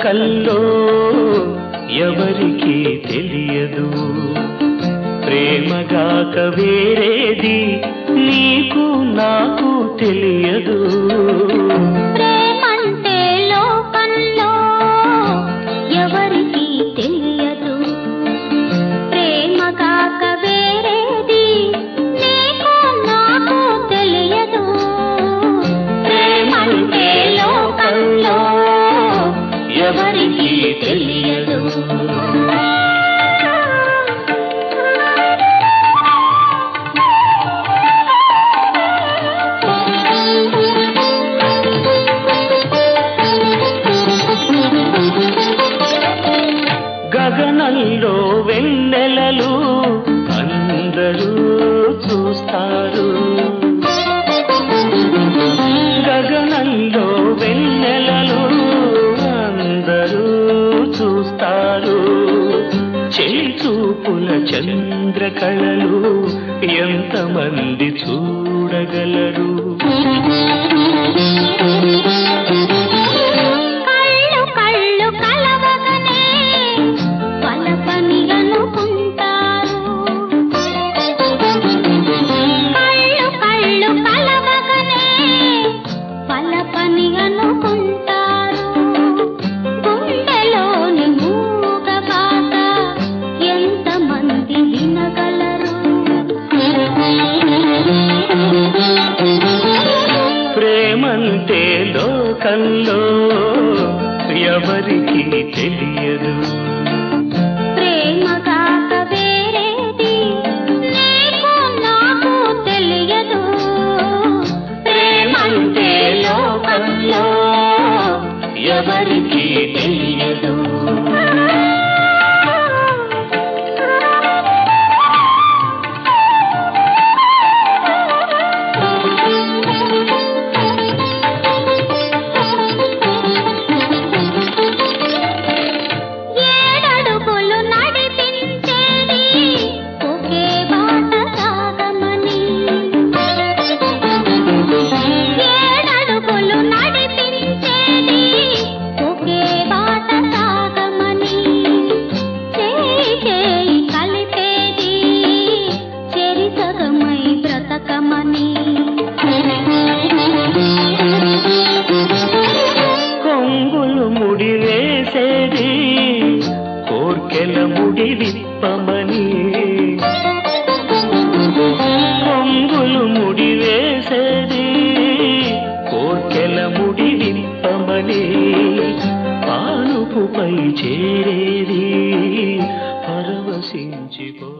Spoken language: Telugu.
లోకంలో ఎవరికీ తెలియదు ప్రేమగాక వేరేది నీకు నాకు తెలియదు ప్రేమంటే లోకంలో ఎవరికీ తెలియదు ప్రేమగాక వేరేది నీకు నాకు తెలియదు ప్రేమంటే లోకంలో ఎవరికీ తెలియదు గగనంలో వెన్నెలలు అందరూ చూస్తారు గగనంలో వెన్నెలలు అందరూ చూస్తారు చెలి చూపుల చంద్రకళలు ఎంతమంది చూడగలరు ప్రేమంటే లోకంలో ఎవరికీ తెలియదు ప్రేమగాక వేరేది నీకు నాకు తెలియదు ప్రేమంటే లోకంలో ఎవరికీ తెలియదు కొంగులు ముడి వేసేది కోర్కెల ముడి విప్పమని కొంగులు ముడి వేసేది కోర్కెల ముడి విప్పమని పానుపుపై చేరేది పరవశించిపో